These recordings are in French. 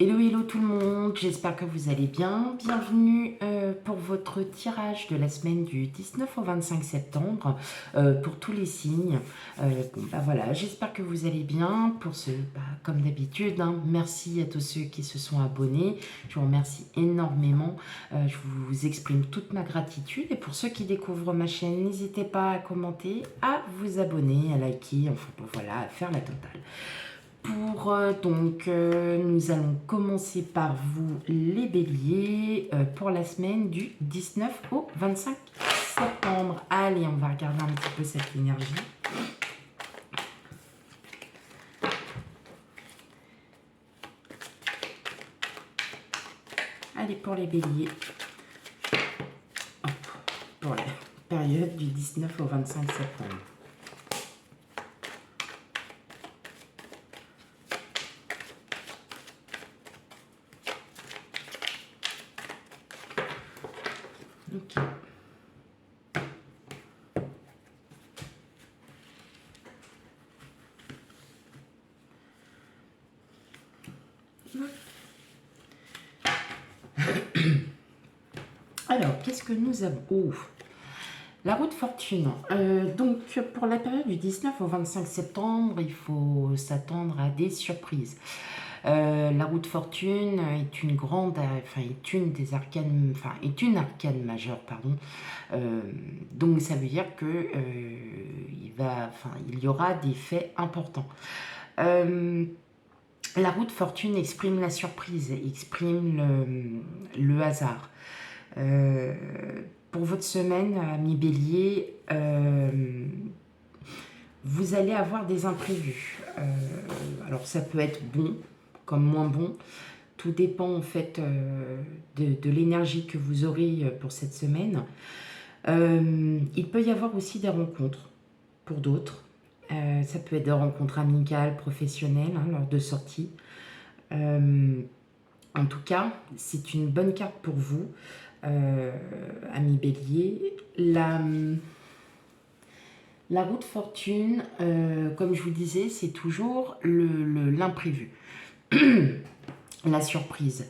Hello, hello tout le monde, j'espère que vous allez bien. Bienvenue pour votre tirage de la semaine du 19 au 25 septembre pour tous les signes. Voilà, j'espère que vous allez bien. Pour ceux, comme d'habitude, merci à tous ceux qui se sont abonnés. Je vous remercie énormément. Je vous exprime toute ma gratitude. Et pour ceux qui découvrent ma chaîne, n'hésitez pas à commenter, à vous abonner, à liker, enfin voilà, à faire la totale. Nous allons commencer par vous les béliers pour la semaine du 19 au 25 septembre. Allez, on va regarder un petit peu cette énergie. Allez, pour les béliers, pour la période du 19 au 25 septembre. Ok. Alors, qu'est-ce que nous avons? La roue de fortune. Donc, pour la période du 19 au 25 septembre, il faut s'attendre à des surprises. La roue de fortune est une grande, est une des arcanes, est une arcane majeure, pardon. Donc, ça veut dire que il y aura des faits importants. La roue de fortune exprime la surprise, exprime le hasard. Pour votre semaine, amis bélier, vous allez avoir des imprévus. Alors ça peut être bon comme moins bon. Tout dépend en fait de l'énergie que vous aurez pour cette semaine. Il peut y avoir aussi des rencontres pour d'autres. Ça peut être des rencontres amicales, professionnelles, lors de sorties. En tout cas, c'est une bonne carte pour vous, amis bélier. La roue de fortune, comme je vous disais, c'est toujours l'imprévu, la surprise.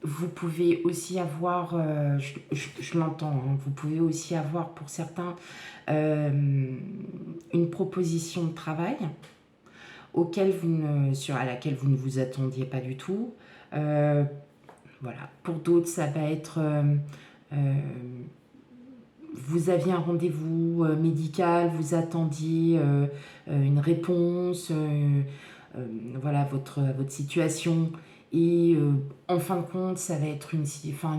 Vous pouvez aussi avoir, je l'entends, vous pouvez aussi avoir pour certains une proposition de travail à laquelle vous ne vous attendiez pas du tout. Voilà. Pour d'autres, ça va être... vous aviez un rendez-vous médical, vous attendiez une réponse, voilà, votre situation. Et en fin de compte, ça va être une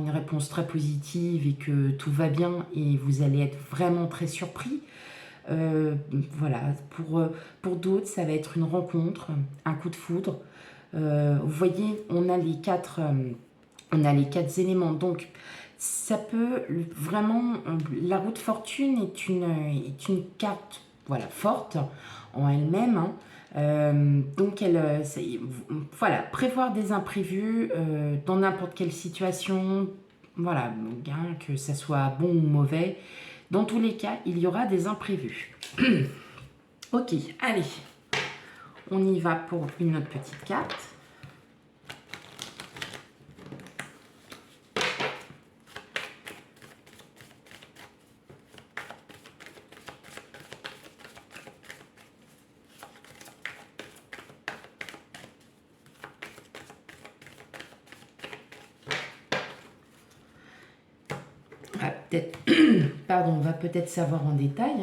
réponse très positive et que tout va bien et vous allez être vraiment très surpris. Voilà, pour d'autres, ça va être une rencontre, un coup de foudre. Vous voyez, on a les quatre éléments. Donc, ça peut vraiment... La roue de fortune est une carte, voilà, forte en elle-même. Donc, voilà, prévoir des imprévus dans n'importe quelle situation, voilà, que ça soit bon ou mauvais. Dans tous les cas, il y aura des imprévus. Ok, allez, on y va pour une autre petite carte. On va peut-être savoir en détail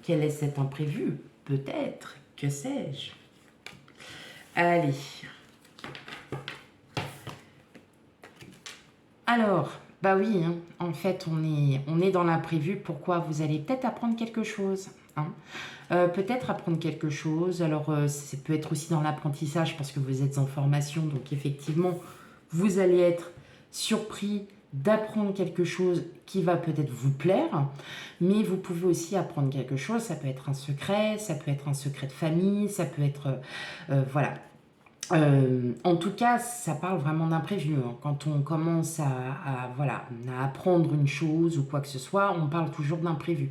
quel est cet imprévu. Peut-être, que sais-je. Allez. Alors, oui, en fait, on est dans l'imprévu. Pourquoi? Vous allez peut-être apprendre quelque chose. Peut-être apprendre quelque chose. Alors, ça peut être aussi dans l'apprentissage parce que vous êtes en formation. Donc, effectivement, vous allez être surpris d'apprendre quelque chose qui va peut-être vous plaire, mais vous pouvez aussi apprendre quelque chose, ça peut être un secret de famille, ça peut être, voilà. En tout cas, ça parle vraiment d'imprévu, hein. Quand on commence voilà, à apprendre une chose ou quoi que ce soit, on parle toujours d'imprévu.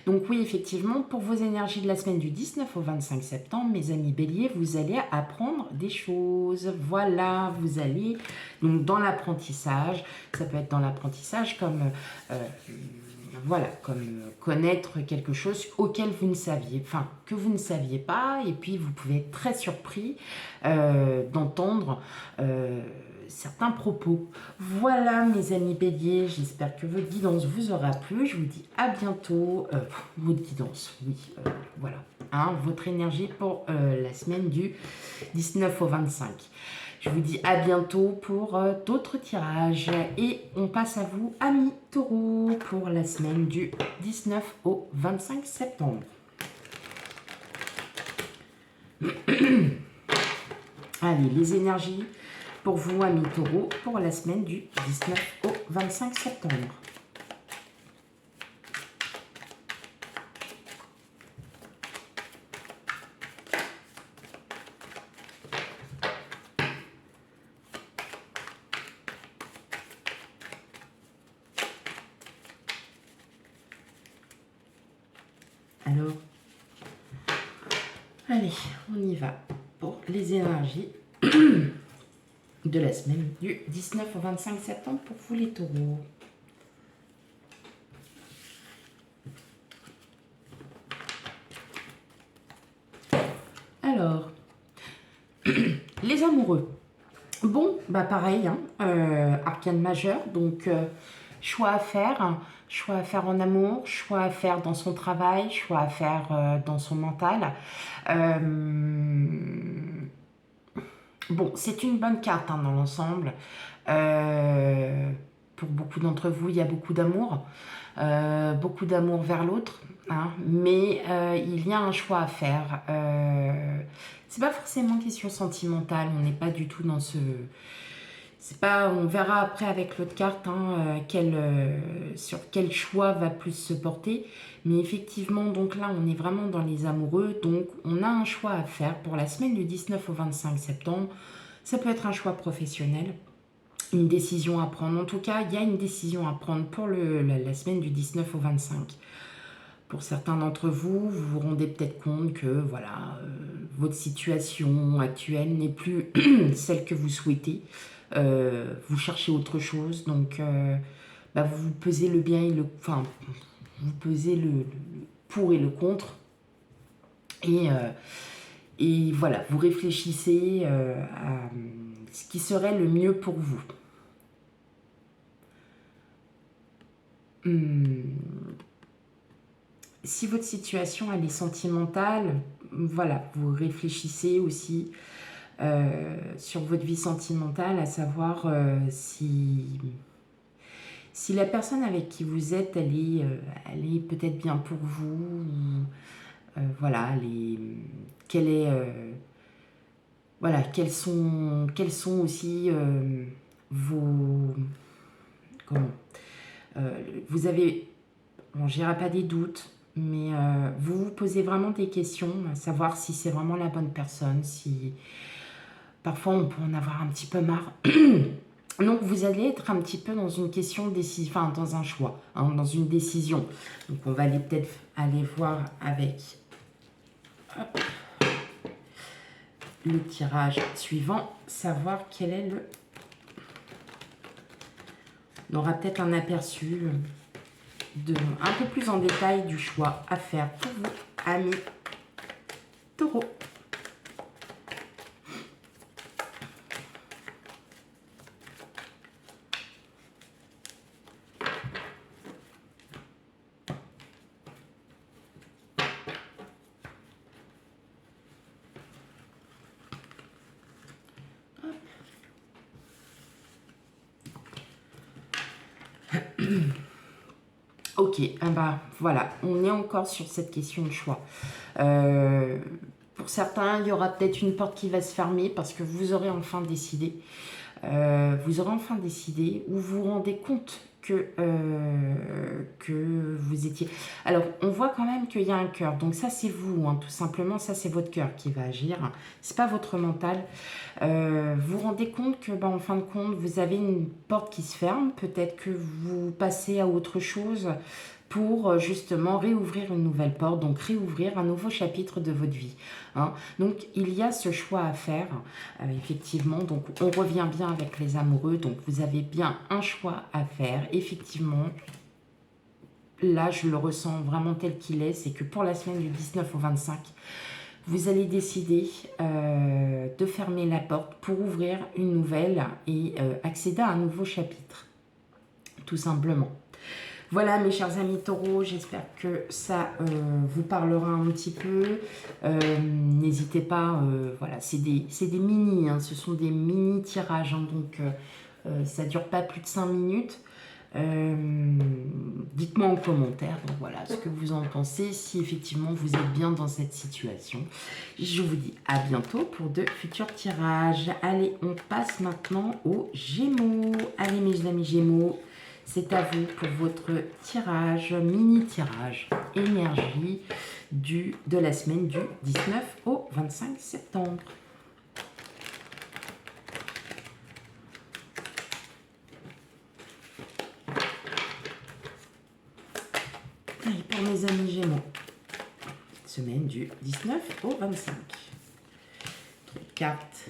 Donc oui, effectivement, pour vos énergies de la semaine du 19 au 25 septembre, mes amis béliers, vous allez apprendre des choses. Voilà, vous allez donc dans l'apprentissage. Ça peut être dans l'apprentissage comme euh, voilà, comme connaître quelque chose auquel vous ne saviez, enfin, que vous ne saviez pas, et puis vous pouvez être très surpris d'entendre certains propos. Voilà, mes amis béliers, j'espère que votre guidance vous aura plu. Je vous dis à bientôt. Votre guidance, oui, voilà. Hein, votre énergie pour la semaine du 19 au 25. Je vous dis à bientôt pour d'autres tirages. Et on passe à vous, amis taureaux, pour la semaine du 19 au 25 septembre. Allez, les énergies pour vous, amis taureaux, pour la semaine du 19 au 25 septembre. Alors, allez, on y va pour les énergies de la semaine du 19 au 25 septembre pour vous les taureaux. Alors, les amoureux. Bon, bah pareil, hein, arcane majeur, donc choix à faire en amour, choix à faire dans son travail, choix à faire dans son mental. Bon, c'est une bonne carte hein, dans l'ensemble. Pour beaucoup d'entre vous, il y a beaucoup d'amour vers l'autre, hein, mais il y a un choix à faire. C'est pas forcément question sentimentale, on n'est pas du tout dans ce... C'est pas, on verra après avec l'autre carte hein, sur quel choix va plus se porter. Mais effectivement, donc là, on est vraiment dans les amoureux. Donc, on a un choix à faire pour la semaine du 19 au 25 septembre. Ça peut être un choix professionnel, une décision à prendre. En tout cas, il y a une décision à prendre pour la semaine du 19 au 25. Pour certains d'entre vous, vous vous rendez peut-être compte que voilà, votre situation actuelle n'est plus celle que vous souhaitez. Vous cherchez autre chose, donc vous pesez le bien et le... Enfin, vous pesez le pour et le contre. Et voilà, vous réfléchissez à ce qui serait le mieux pour vous. Si votre situation elle est sentimentale, voilà, vous réfléchissez aussi sur votre vie sentimentale, à savoir si la personne avec qui vous êtes, elle est peut-être bien pour vous, voilà, voilà, quels sont aussi vos... Comment vous avez, bon, je dirais pas des doutes, mais vous vous posez vraiment des questions, à savoir si c'est vraiment la bonne personne, si parfois on peut en avoir un petit peu marre. Donc vous allez être un petit peu dans une question enfin dans un choix, hein, dans une décision. Donc on va peut-être aller voir avec le tirage suivant, savoir quel est le... On aura peut-être un aperçu un peu plus en détail du choix à faire pour vous, amis taureaux. Ok, voilà, on est encore sur cette question de choix. Pour certains, il y aura peut-être une porte qui va se fermer parce que vous aurez enfin décidé. vous aurez enfin décidé ou vous vous rendez compte que vous étiez... Alors, on voit quand même qu'il y a un cœur. Donc ça, c'est vous, hein, tout simplement. Ça, c'est votre cœur qui va agir. C'est pas votre mental. Vous vous rendez compte que, en fin de compte, vous avez une porte qui se ferme. Peut-être que vous passez à autre chose pour justement réouvrir une nouvelle porte, donc réouvrir un nouveau chapitre de votre vie. Hein. Donc il y a ce choix à faire, effectivement, donc on revient bien avec les amoureux, donc vous avez bien un choix à faire, effectivement. Là, je le ressens vraiment tel qu'il est, c'est que pour la semaine du 19 au 25, vous allez décider de fermer la porte pour ouvrir une nouvelle et accéder à un nouveau chapitre, tout simplement. Voilà mes chers amis taureaux, j'espère que ça vous parlera un petit peu. N'hésitez pas, voilà, c'est des mini, hein, ce sont des mini tirages, hein, donc ça ne dure pas plus de 5 minutes. Dites-moi en commentaire, donc voilà, ce que vous en pensez, si effectivement vous êtes bien dans cette situation. Je vous dis à bientôt pour de futurs tirages. Allez, on passe maintenant aux Gémeaux. Allez mes amis Gémeaux. C'est à vous pour votre tirage, mini-tirage, énergie de la semaine du 19 au 25 septembre. Et pour mes amis Gémeaux, semaine du 19 au 25. Carte.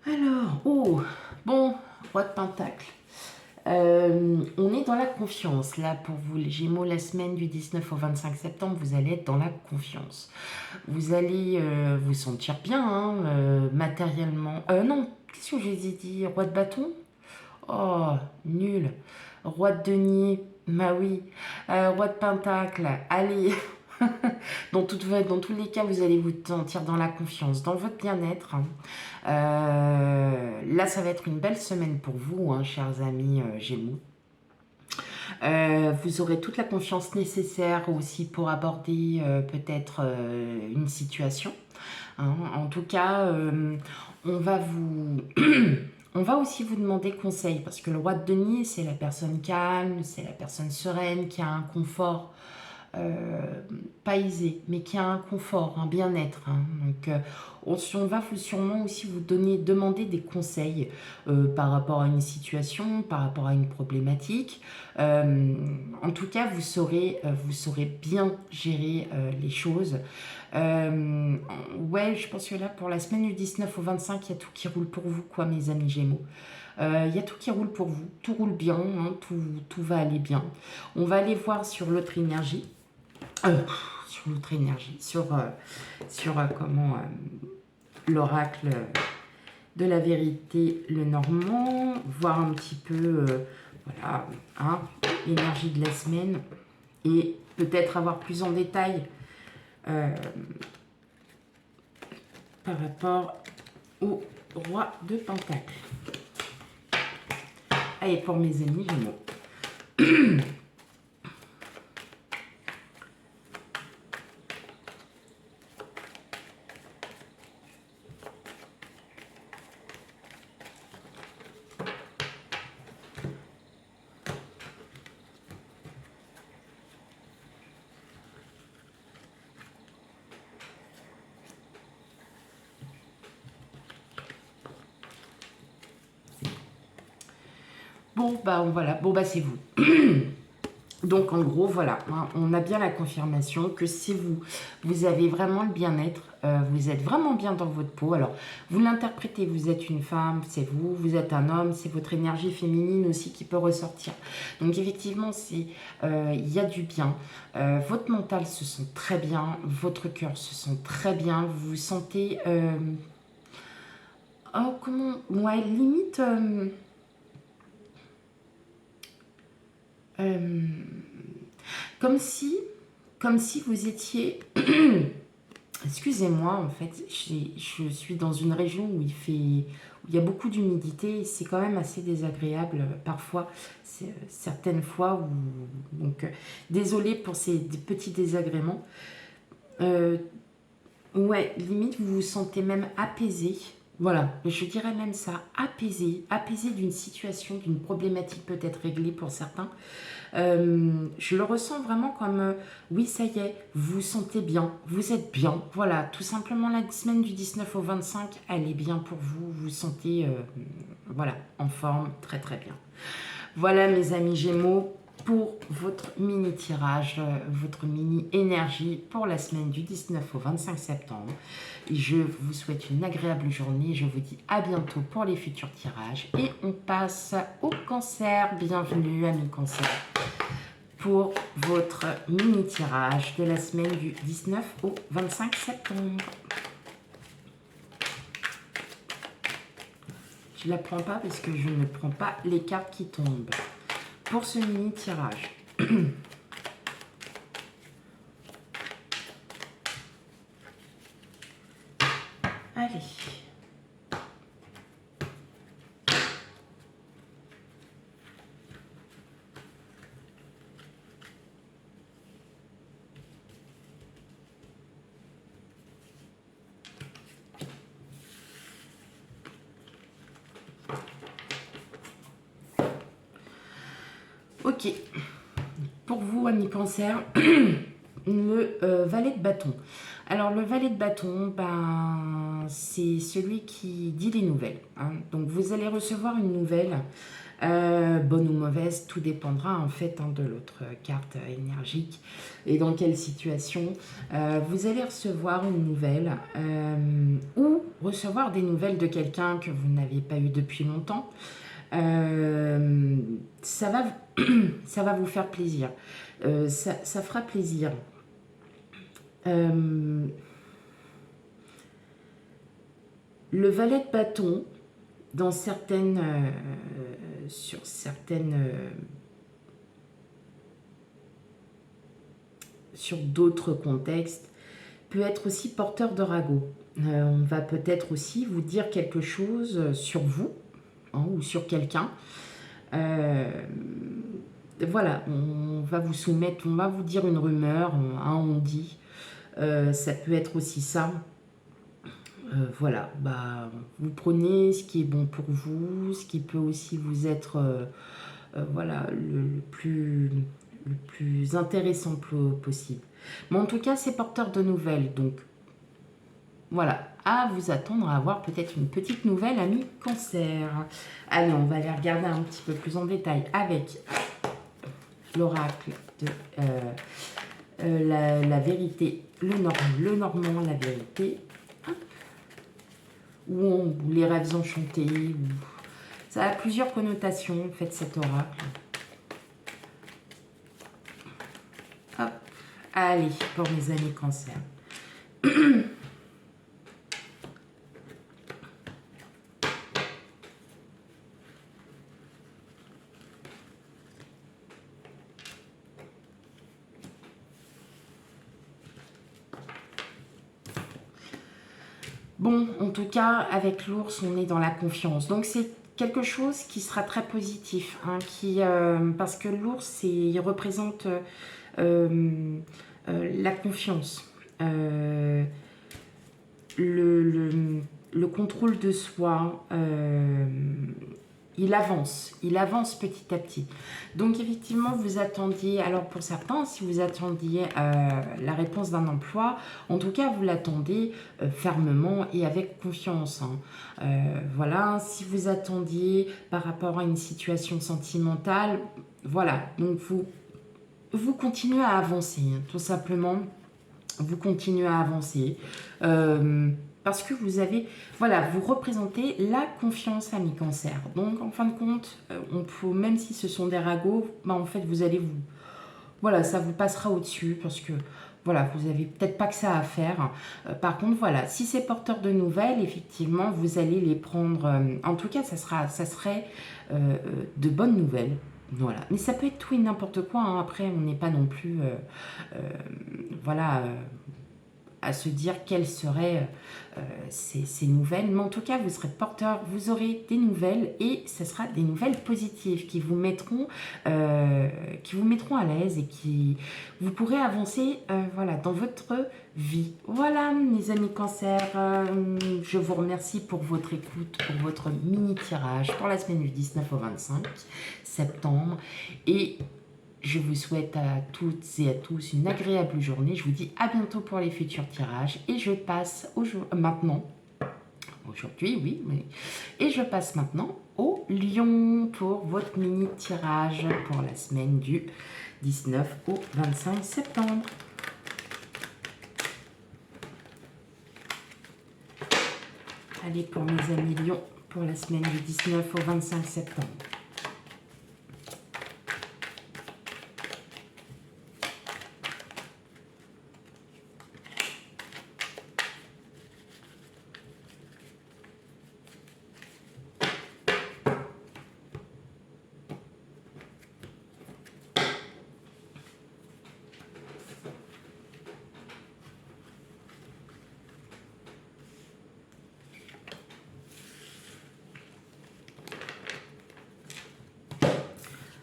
Alors, oh, bon, roi de pentacle. On est dans la confiance, là, pour vous, les Gémeaux, la semaine du 19 au 25 septembre, vous allez être dans la confiance. Vous allez vous sentir bien, hein, matériellement. Non, qu'est-ce que j'ai dit? Roi de bâton? Oh, nul. Roi de denier, bah oui. Roi de pentacle, allez. Dans tous les cas, vous allez vous sentir dans la confiance, dans votre bien-être. Hein. Là, ça va être une belle semaine pour vous, hein, chers amis Gémeaux. Vous aurez toute la confiance nécessaire aussi pour aborder peut-être une situation. Hein. En tout cas, on va vous... On va aussi vous demander conseil, parce que le roi de denier, c'est la personne calme, c'est la personne sereine, qui a un confort pas aisé, mais qui a un confort, un bien-être. Hein. Donc, on va sûrement aussi vous demander des conseils par rapport à une situation, par rapport à une problématique. En tout cas, vous saurez bien gérer les choses. Ouais, je pense que là, pour la semaine du 19 au 25, il y a tout qui roule pour vous, quoi, mes amis Gémeaux. Il y a tout qui roule pour vous, tout roule bien, hein, tout va aller bien. On va aller voir sur l'autre énergie. Sur l'autre énergie, sur comment l'oracle de la vérité, le Normand, voir un petit peu voilà, hein, l'énergie de la semaine et peut-être avoir plus en détail par rapport au roi de Pentacle. Allez, pour mes amis Gémeaux. Bon, bah voilà, bon, bah c'est vous. Donc, en gros, voilà, hein, on a bien la confirmation que c'est vous. Vous avez vraiment le bien-être, vous êtes vraiment bien dans votre peau. Alors, vous l'interprétez, vous êtes une femme, c'est vous, vous êtes un homme, c'est votre énergie féminine aussi qui peut ressortir. Donc, effectivement, il y a du bien. Votre mental se sent très bien, votre cœur se sent très bien, vous vous sentez... oh, comment... Ouais, limite... Euh, comme si, comme si vous étiez... Excusez-moi, en fait, je suis dans une région où où il y a beaucoup d'humidité et c'est quand même assez désagréable parfois, certaines fois. Donc, désolée pour ces petits désagréments. Euh, ouais, limite, vous vous sentez même apaisé. Voilà, je dirais même ça, apaisé, apaisé d'une situation, d'une problématique peut-être réglée pour certains. Je le ressens vraiment comme, oui, ça y est, vous vous sentez bien, vous êtes bien. Voilà, tout simplement, la semaine du 19 au 25, elle est bien pour vous. Vous vous sentez, voilà, en forme, très très bien. Voilà, mes amis Gémeaux, pour votre mini tirage, votre mini énergie pour la semaine du 19 au 25 septembre. Je vous souhaite une agréable journée. Je vous dis à bientôt pour les futurs tirages. Et on passe au cancer. Bienvenue, amis cancer, pour votre mini tirage de la semaine du 19 au 25 septembre. Je ne la prends pas parce que je ne prends pas les cartes qui tombent. Pour ce mini tirage. Allez. Ok. Pour vous, amis cancer, le valet de bâton. Alors, le valet de bâton, ben, c'est celui qui dit les nouvelles. Hein. Donc, vous allez recevoir une nouvelle, bonne ou mauvaise, tout dépendra en fait de l'autre carte énergique et dans quelle situation. Vous allez recevoir une nouvelle ou recevoir des nouvelles de quelqu'un que vous n'avez pas eu depuis longtemps. Ça va, ça va vous faire plaisir. Ça fera plaisir. Le valet de bâton, dans certaines, sur d'autres contextes, peut être aussi porteur de ragot. On va peut-être aussi vous dire quelque chose sur vous, hein, ou sur quelqu'un. Voilà, on va vous soumettre, on va vous dire une rumeur, on dit. Ça peut être aussi ça. Voilà, bah, vous prenez ce qui est bon pour vous, ce qui peut aussi vous être voilà, le plus intéressant possible. Mais en tout cas, c'est porteur de nouvelles, donc voilà, à vous attendre à avoir peut-être une petite nouvelle, ami cancer. Allez, on va aller regarder un petit peu plus en détail avec l'oracle de la vérité, le normand, la vérité, ou les rêves enchantés. Ça a plusieurs connotations, en fait, cet oracle. Hop, allez, pour mes amis cancer. Bon, en tout cas, avec l'ours, on est dans la confiance. Donc, c'est quelque chose qui sera très positif. Hein, parce que l'ours, il représente la confiance. Le contrôle de soi. Il avance petit à petit. Donc effectivement, vous attendiez, alors pour certains, si vous attendiez la réponse d'un emploi, en tout cas, vous l'attendez fermement et avec confiance. Hein. Voilà, si vous attendiez par rapport à une situation sentimentale, voilà, donc vous continuez à avancer, hein, tout simplement, vous continuez à avancer. Parce que vous avez, voilà, vous représentez la confiance, ami cancer. Donc, en fin de compte, même si ce sont des ragots, bah, en fait, voilà, ça vous passera au-dessus parce que, voilà, vous n'avez peut-être pas que ça à faire. Par contre, voilà, si c'est porteur de nouvelles, effectivement, vous allez les prendre, en tout cas, ça serait de bonnes nouvelles. Voilà. Mais ça peut être tout et n'importe quoi, hein. Après, on n'est pas non plus, voilà, à se dire quelles seraient ces nouvelles. Mais en tout cas, vous serez porteur, vous aurez des nouvelles et ce sera des nouvelles positives qui vous mettront à l'aise et qui vous pourrez avancer voilà, dans votre vie. Voilà, mes amis cancer, je vous remercie pour votre écoute, pour votre mini-tirage pour la semaine du 19 au 25 septembre. Et je vous souhaite à toutes et à tous une agréable journée. Je vous dis à bientôt pour les futurs tirages. Et je passe maintenant, aujourd'hui, oui, et je passe maintenant au lion pour votre mini tirage pour la semaine du 19 au 25 septembre. Allez, pour mes amis lions, pour la semaine du 19 au 25 septembre.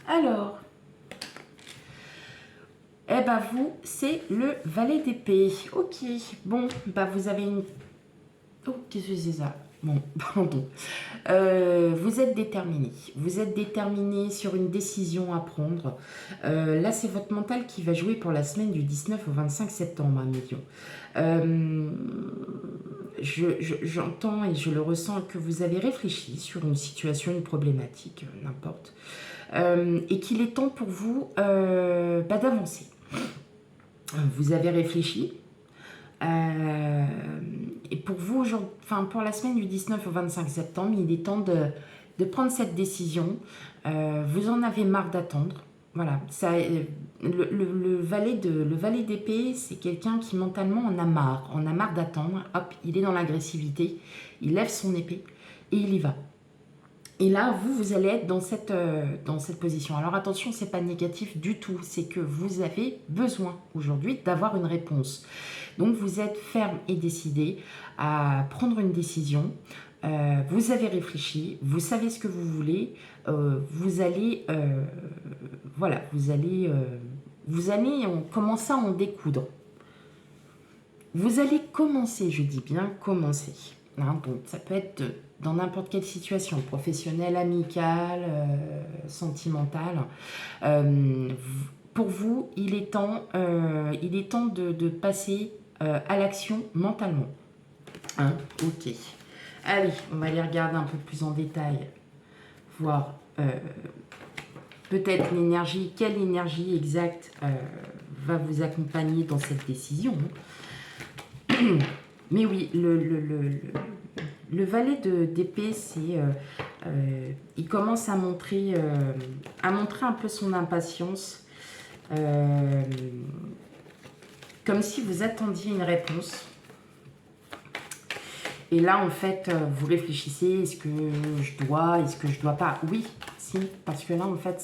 Alors, eh ben vous, c'est le valet d'épée. Ok, bon, bah vous avez une... Oh, qu'est-ce que c'est ça? Bon, pardon. Vous êtes déterminé. Vous êtes déterminé sur une décision à prendre. Là, c'est votre mental qui va jouer pour la semaine du 19 au 25 septembre, mes lions. J'entends et je le ressens que vous avez réfléchi sur une situation, une problématique, n'importe. Et qu'il est temps pour vous d'avancer. Vous avez réfléchi. Et pour vous, pour la semaine du 19 au 25 septembre, il est temps de prendre cette décision. Vous en avez marre d'attendre. Voilà, ça, le valet d'épée, c'est quelqu'un qui mentalement en a marre d'attendre. Hop, il est dans l'agressivité, il lève son épée et il y va. Et là, vous allez être dans cette position. Alors attention, c'est pas négatif du tout. C'est que vous avez besoin aujourd'hui d'avoir une réponse. Donc vous êtes ferme et décidé à prendre une décision. Vous avez réfléchi, vous savez ce que vous voulez. Vous allez commencer à en découdre. Vous allez commencer, je dis bien commencer. Hein, donc ça peut être dans n'importe quelle situation, professionnelle, amicale, sentimentale. Pour vous, il est temps de passer à l'action mentalement. Hein, ok. Allez, on va aller regarder un peu plus en détail, voir peut-être l'énergie, quelle énergie exacte va vous accompagner dans cette décision. Mais oui, le valet d'épée, c'est, il commence à montrer un peu son impatience, comme si vous attendiez une réponse. Et là, en fait, vous réfléchissez, est-ce que je dois pas? Oui, si, parce que là, en fait,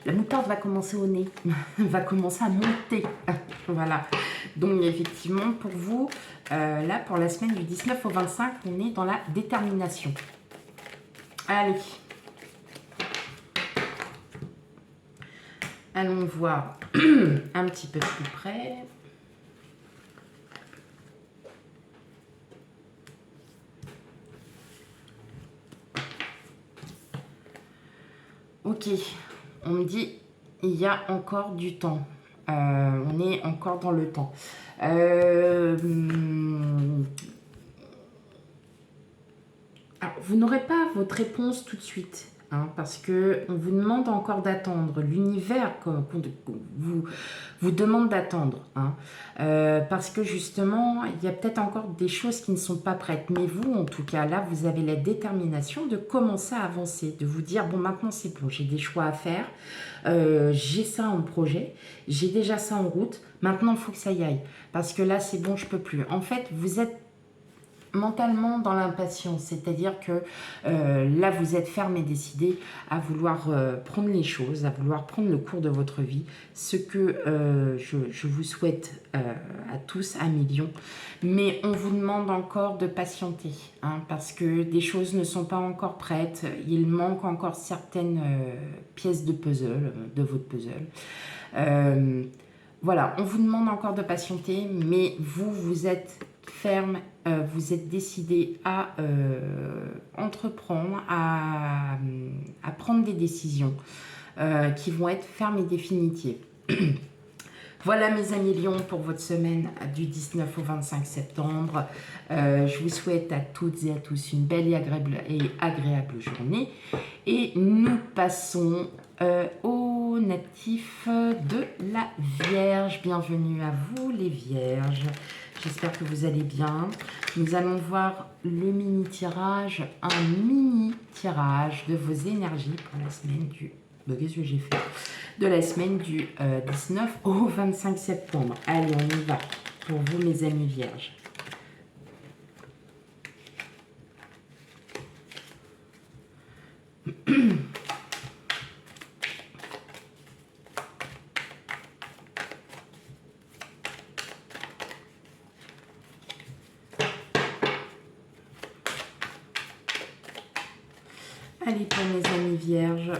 la moutarde va commencer au nez, va commencer à monter. Voilà. Donc, effectivement, pour vous, là, pour la semaine du 19 au 25, on est dans la détermination. Allez. Allons voir un petit peu plus près. Ok, on me dit, il y a encore du temps. On est encore dans le temps. Alors, vous n'aurez pas votre réponse tout de suite. Hein, parce qu'on vous demande encore d'attendre. L'univers vous demande d'attendre. Hein, parce que justement, il y a peut-être encore des choses qui ne sont pas prêtes. Mais vous, en tout cas, là, vous avez la détermination de commencer à avancer. De vous dire, bon, maintenant, c'est bon, j'ai des choix à faire. J'ai ça en projet. J'ai déjà ça en route. Maintenant, il faut que ça y aille. Parce que là, c'est bon, je ne peux plus. En fait, vous êtes mentalement dans l'impatience, c'est-à-dire que là, vous êtes ferme et décidé à vouloir prendre les choses, à vouloir prendre le cours de votre vie, ce que je vous souhaite à tous, à millions. Mais on vous demande encore de patienter, hein, parce que des choses ne sont pas encore prêtes, il manque encore certaines pièces de puzzle, de votre puzzle. Voilà, on vous demande encore de patienter, mais vous, vous êtes ferme, vous êtes décidé à entreprendre, à prendre des décisions qui vont être fermes et définitives. Voilà mes amis Lions pour votre semaine du 19 au 25 septembre. Je vous souhaite à toutes et à tous une belle et agréable journée. Et nous passons aux natifs de la Vierge. Bienvenue à vous les Vierges. J'espère que vous allez bien. Nous allons voir le mini-tirage, un mini-tirage de vos énergies pour la semaine du... Qu'est-ce que j'ai fait? De la semaine du 19 au 25 septembre. Allez, on y va pour vous mes amis Vierges. Allez, pour mes amis Vierges.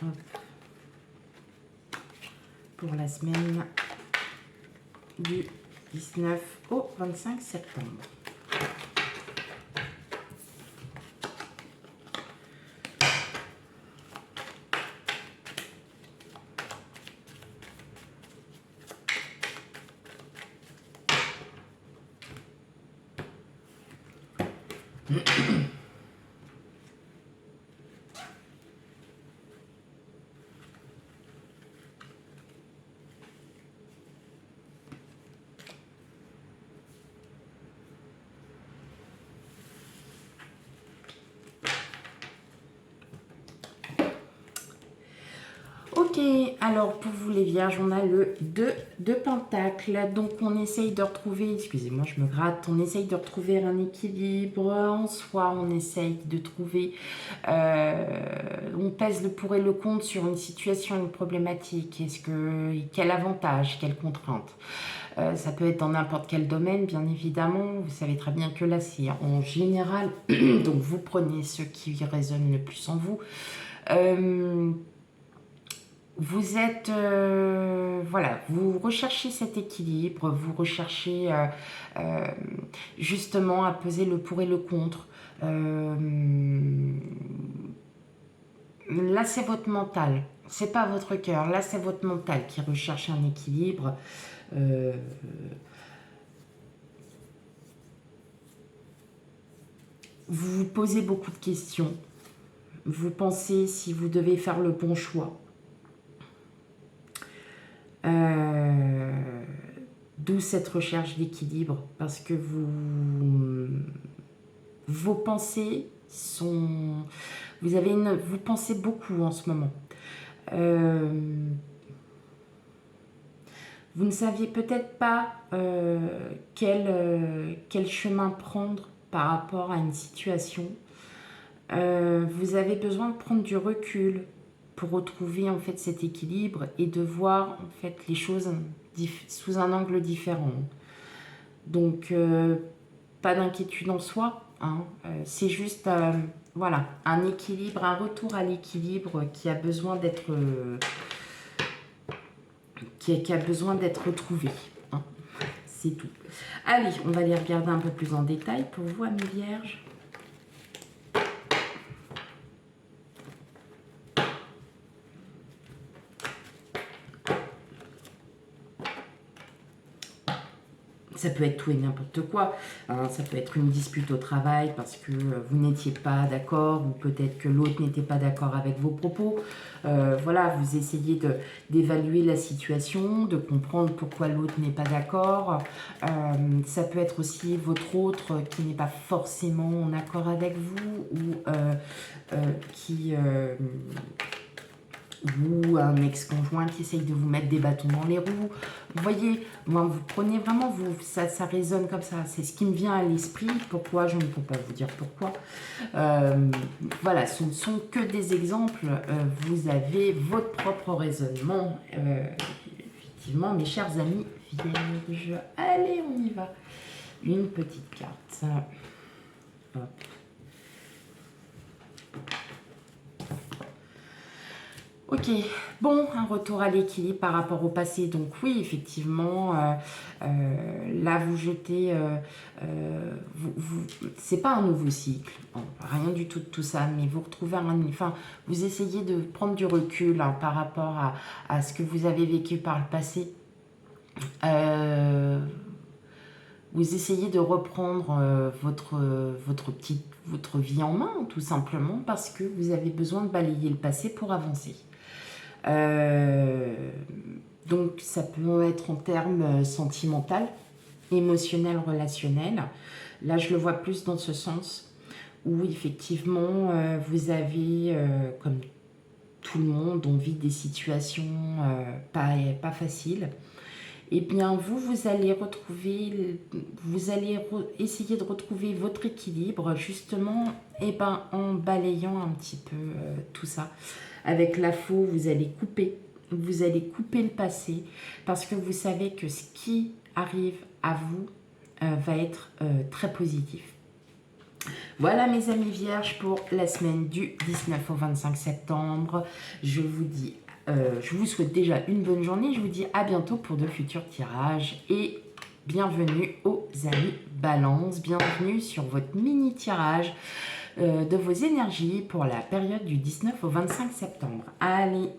Hop. Pour la semaine du 19 au 25 septembre. Ok, alors pour vous les Vierges, on a le 2 de Pentacles. Donc on essaye de retrouver, excusez-moi je me gratte, on essaye de retrouver un équilibre en soi, on essaye de trouver, on pèse le pour et le contre sur une situation, une problématique. Quel avantage, quelle contrainte? Ça peut être dans n'importe quel domaine, bien évidemment. Vous savez très bien que là, c'est en général. Donc, vous prenez ce qui résonne le plus en vous. Vous êtes... voilà, vous recherchez cet équilibre. Vous recherchez justement à peser le pour et le contre. Là, c'est votre mental. C'est pas votre cœur. Là, c'est votre mental qui recherche un équilibre. Vous vous posez beaucoup de questions. Vous pensez si vous devez faire le bon choix. D'où cette recherche d'équilibre, parce que vos pensées sont... Vous pensez beaucoup en ce moment. Vous ne saviez peut-être pas quel chemin prendre par rapport à une situation. Vous avez besoin de prendre du recul pour retrouver en fait cet équilibre et de voir en fait les choses sous un angle différent. Donc pas d'inquiétude en soi, hein. C'est juste voilà, un équilibre, un retour à l'équilibre qui a besoin d'être qui a besoin d'être retrouvé, hein. C'est tout. Allez, on va les regarder un peu plus en détail pour vous, amis Vierges. Ça peut être tout et n'importe quoi, hein. Ça peut être une dispute au travail parce que vous n'étiez pas d'accord, ou peut-être que l'autre n'était pas d'accord avec vos propos. Voilà, vous essayez d'évaluer la situation, de comprendre pourquoi l'autre n'est pas d'accord. Ça peut être aussi votre autre qui n'est pas forcément en accord avec vous, ou qui ou un ex-conjoint qui essaye de vous mettre des bâtons dans les roues. Vous voyez, moi, vous prenez vraiment, ça résonne comme ça. C'est ce qui me vient à l'esprit. Pourquoi? Je ne peux pas vous dire pourquoi. Voilà, ce ne sont que des exemples. Vous avez votre propre raisonnement. Effectivement, mes chers amis vierges. Allez, on y va. Une petite carte. Hop. Ok, bon, un retour à l'équilibre par rapport au passé. Donc oui, effectivement, là vous jetez, c'est pas un nouveau cycle, bon, rien du tout de tout ça, mais vous retrouvez enfin, vous essayez de prendre du recul hein, par rapport à ce que vous avez vécu par le passé. Vous essayez de reprendre votre vie en main, tout simplement, parce que vous avez besoin de balayer le passé pour avancer. Donc ça peut être en termes sentimental, émotionnel, relationnel. Là je le vois plus dans ce sens où effectivement vous avez comme tout le monde on vit des situations pas faciles. Et bien vous allez retrouver, essayer de retrouver votre équilibre justement en balayant un petit peu tout ça. Avec la faux, vous allez couper le passé parce que vous savez que ce qui arrive à vous va être très positif. Voilà mes amis vierges pour la semaine du 19 au 25 septembre. Je vous souhaite déjà une bonne journée. Je vous dis à bientôt pour de futurs tirages et bienvenue aux amis Balance. Bienvenue sur votre mini tirage de vos énergies pour la période du 19 au 25 septembre. Allez,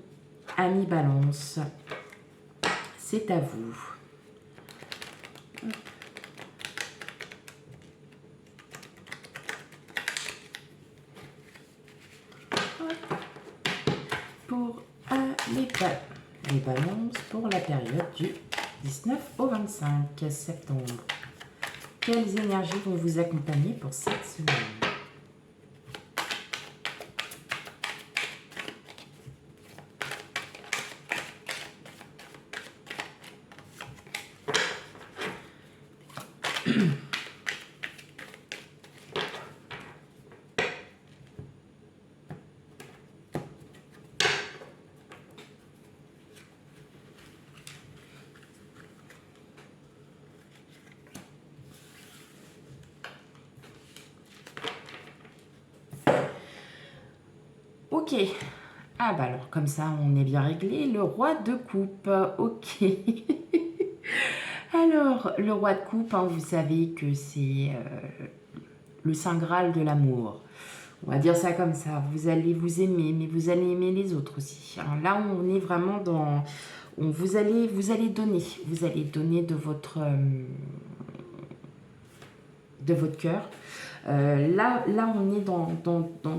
amis Balance, c'est à vous. Pour les balances pour la période du 19 au 25 septembre. Quelles énergies vont vous accompagner pour cette semaine? Ok. Ah bah alors comme ça on est bien réglé. Le roi de coupe. Ok. Alors le roi de coupe, hein, vous savez que c'est le saint graal de l'amour. On va dire ça comme ça. Vous allez vous aimer, mais vous allez aimer les autres aussi. Alors là on est vraiment dans... Vous allez donner. Vous allez donner de votre cœur. Là, on est dans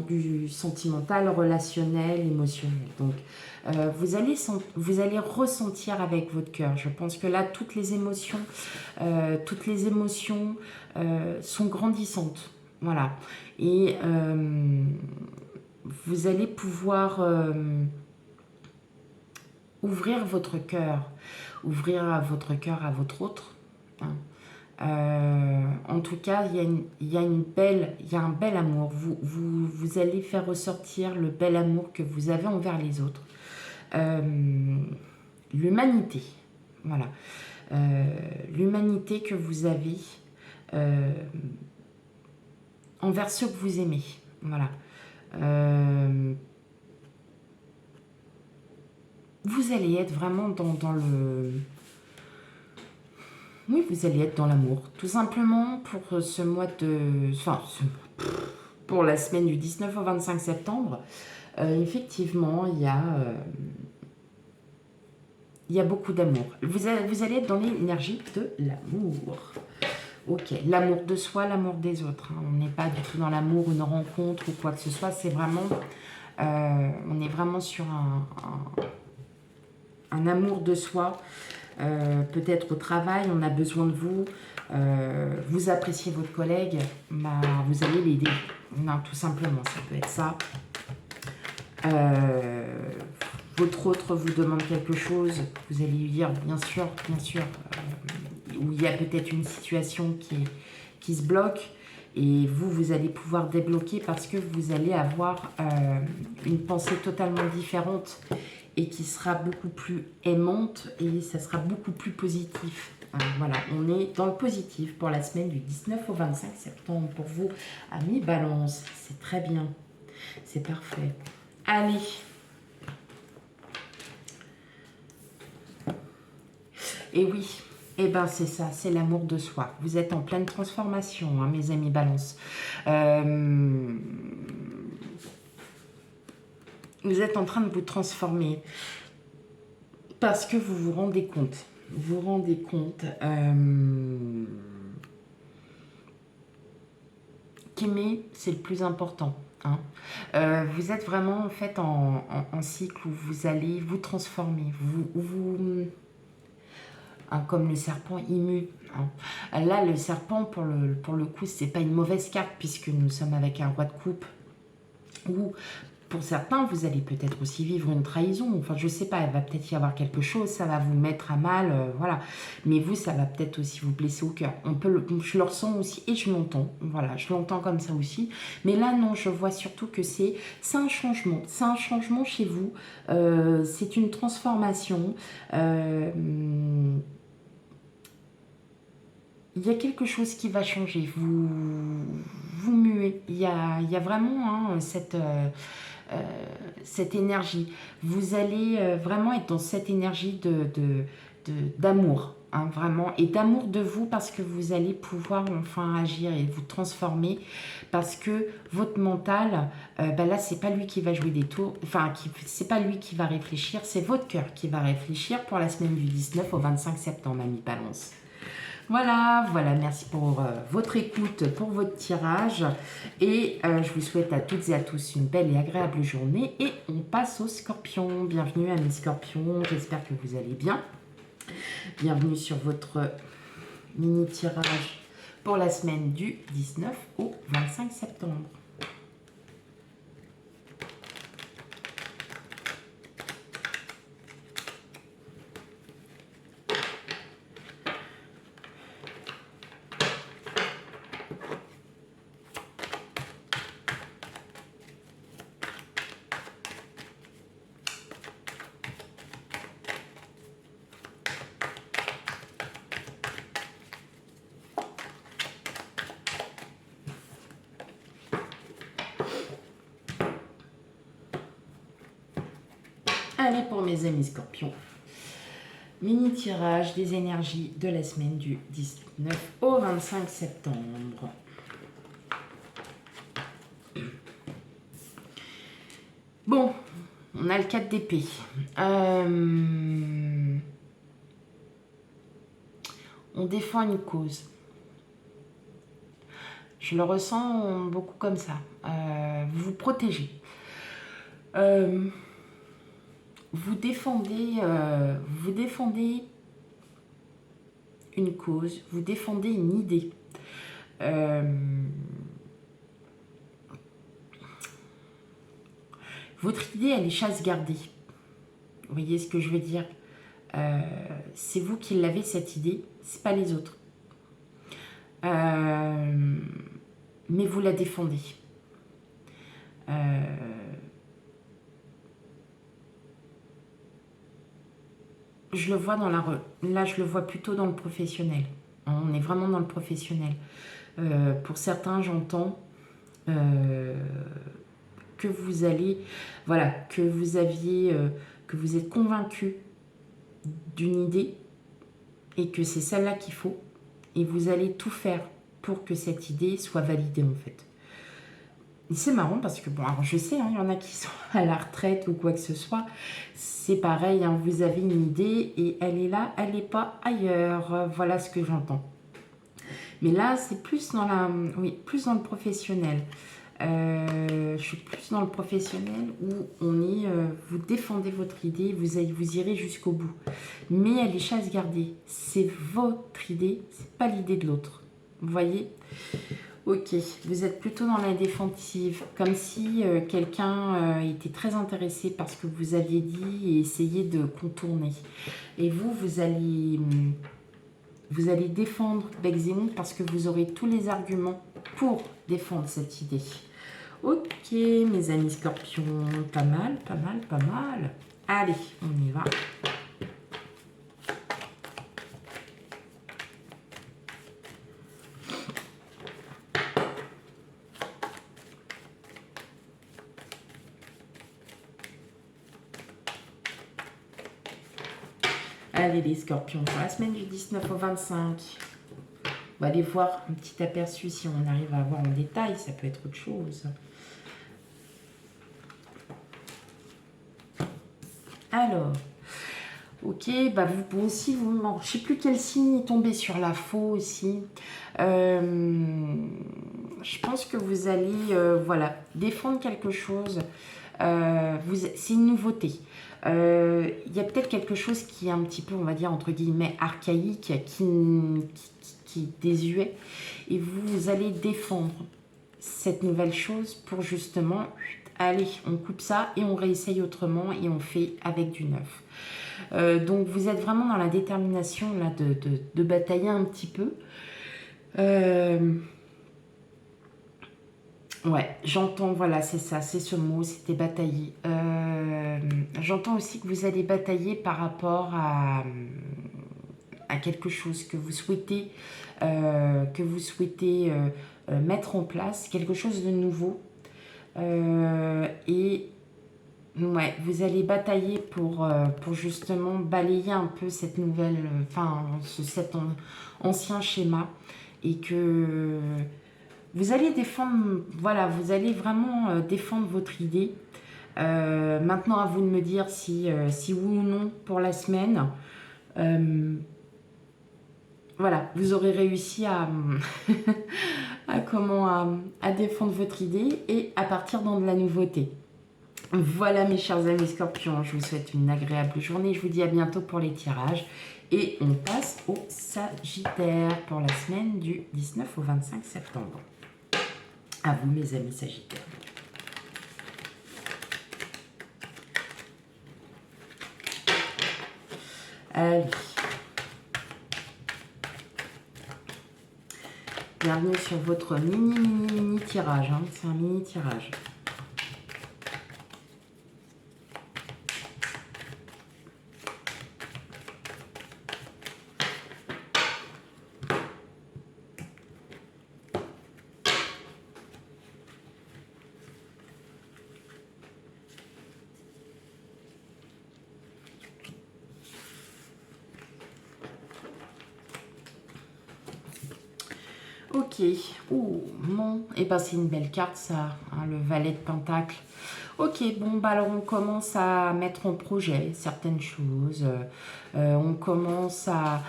du sentimental, relationnel, émotionnel. Donc, vous allez ressentir avec votre cœur. Je pense que là, toutes les émotions sont grandissantes. Voilà. Et vous allez pouvoir ouvrir votre cœur à votre autre. Hein. En tout cas, il y a un bel amour. Vous allez faire ressortir le bel amour que vous avez envers les autres. L'humanité, voilà. L'humanité que vous avez envers ceux que vous aimez. Voilà. Vous allez être vraiment dans le... Oui, vous allez être dans l'amour. Tout simplement pour ce mois de... Enfin, pour la semaine du 19 au 25 septembre, effectivement, il y a beaucoup d'amour. Vous allez être dans l'énergie de l'amour. Ok, l'amour de soi, l'amour des autres. Hein. On n'est pas du tout dans l'amour, une rencontre ou quoi que ce soit. C'est vraiment... on est vraiment sur un amour de soi. Peut-être au travail, on a besoin de vous. Vous appréciez votre collègue, bah, vous allez l'aider. Non, tout simplement, ça peut être ça. votre autre vous demande quelque chose, vous allez lui dire bien sûr, où il y a peut-être une situation qui se bloque, et vous allez pouvoir débloquer parce que vous allez avoir une pensée totalement différente et qui sera beaucoup plus aimante et ça sera beaucoup plus positif. Voilà, on est dans le positif pour la semaine du 19 au 25 septembre pour vous, amis Balance. C'est très bien, c'est parfait. Allez. Et oui, et ben c'est ça, c'est l'amour de soi. Vous êtes en pleine transformation, hein, mes amis Balance. Vous êtes en train de vous transformer parce que vous vous rendez compte. Vous vous rendez compte qu'aimer, c'est le plus important. Hein. Vous êtes vraiment en fait en cycle où vous allez vous transformer. Comme le serpent, il mue. Hein. Là, le serpent, pour le coup, c'est pas une mauvaise carte puisque nous sommes avec un roi de coupe. Ou pour certains, vous allez peut-être aussi vivre une trahison. Enfin, je sais pas, il va peut-être y avoir quelque chose, ça va vous mettre à mal, voilà. Mais vous, ça va peut-être aussi vous blesser au cœur. Je le ressens aussi et je l'entends. Voilà, je l'entends comme ça aussi. Mais là, non, je vois surtout que c'est un changement. C'est un changement chez vous. C'est une transformation. Il y a quelque chose qui va changer. Vous muez. Il y a vraiment cette énergie. Vous allez vraiment être dans cette énergie d'amour. Hein, vraiment, et d'amour de vous parce que vous allez pouvoir enfin agir et vous transformer parce que votre mental, là c'est pas lui qui va jouer des tours, enfin c'est pas lui qui va réfléchir, c'est votre cœur qui va réfléchir pour la semaine du 19 au 25 septembre, ami Balance. Voilà, merci pour votre écoute, pour votre tirage. Et je vous souhaite à toutes et à tous une belle et agréable journée. Et on passe aux scorpions. Bienvenue à mes scorpions, j'espère que vous allez bien. Bienvenue sur votre mini tirage pour la semaine du 19 au 25 septembre. Allez pour mes amis scorpions. Mini tirage des énergies de la semaine du 19 au 25 septembre. Bon, on a le 4 d'épée. On défend une cause. Je le ressens beaucoup comme ça. Vous vous protégez. Vous défendez une cause, vous défendez une idée. Votre idée, elle est chasse gardée. Vous voyez ce que je veux dire? C'est vous qui l'avez, cette idée, c'est pas les autres. Mais vous la défendez. Je le vois là, je le vois plutôt dans le professionnel. On est vraiment dans le professionnel. Pour certains, j'entends que vous allez, voilà, que vous êtes convaincu d'une idée et que c'est celle-là qu'il faut. Et vous allez tout faire pour que cette idée soit validée en fait. Et c'est marrant parce que, bon, alors je sais, il y en a qui sont à la retraite ou quoi que ce soit. C'est pareil, vous avez une idée et elle est là, elle n'est pas ailleurs. Voilà ce que j'entends. Mais là, c'est plus dans plus dans le professionnel. Je suis plus dans le professionnel où vous défendez votre idée, vous irez jusqu'au bout. Mais elle est chasse gardée. C'est votre idée, c'est pas l'idée de l'autre. Vous voyez ? Ok, vous êtes plutôt dans la défensive, comme si quelqu'un était très intéressé par ce que vous aviez dit et essayait de contourner. Et vous allez défendre Becs et Ongles parce que vous aurez tous les arguments pour défendre cette idée. Ok, mes amis scorpions, pas mal, pas mal, pas mal. Allez, on y va. Allez les scorpions, pour la semaine du 19 au 25. On va aller voir un petit aperçu si on arrive à voir en détail, ça peut être autre chose. Alors, ok, bah vous aussi, je ne sais plus quel signe est tombé sur la faux aussi. Je pense que vous allez voilà, défendre quelque chose. C'est une nouveauté. Il y a peut-être quelque chose qui est un petit peu, on va dire, entre guillemets, archaïque, qui est désuet. Et vous allez défendre cette nouvelle chose pour justement, allez, on coupe ça et on réessaye autrement et on fait avec du neuf. Donc vous êtes vraiment dans la détermination là, de batailler un petit peu. Ouais, j'entends, voilà, c'est ça, c'est ce mot, c'était batailler. J'entends aussi que vous allez batailler par rapport à quelque chose que vous souhaitez, mettre en place, quelque chose de nouveau. Et ouais, vous allez batailler pour justement balayer un peu cette nouvelle, cet ancien schéma et que vous allez défendre, voilà, vous allez vraiment défendre votre idée. Maintenant, à vous de me dire si oui ou non pour la semaine. Voilà, vous aurez réussi à, à défendre votre idée et à partir dans de la nouveauté. Voilà mes chers amis scorpions, je vous souhaite une agréable journée. Je vous dis à bientôt pour les tirages. Et on passe au Sagittaire pour la semaine du 19 au 25 septembre. À vous mes amis Sagittaires. Allez. Bienvenue sur votre mini tirage. Hein. C'est un mini tirage. Ok, non, et ben c'est une belle carte ça, hein, le valet de pentacle. Ok, bon, bah alors on commence à mettre en projet certaines choses, on commence à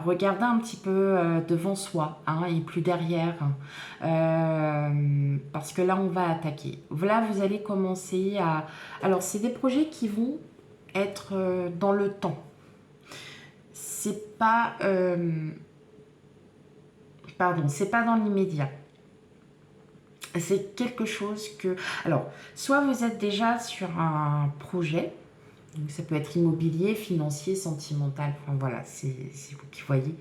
regarder un petit peu devant soi hein, et plus derrière, parce que là on va attaquer. Là vous allez commencer à... Alors c'est des projets qui vont être dans le temps. C'est pas... Pardon, c'est pas dans l'immédiat. C'est quelque chose que... Alors, soit vous êtes déjà sur un projet, donc ça peut être immobilier, financier, sentimental, enfin voilà, c'est vous qui voyez.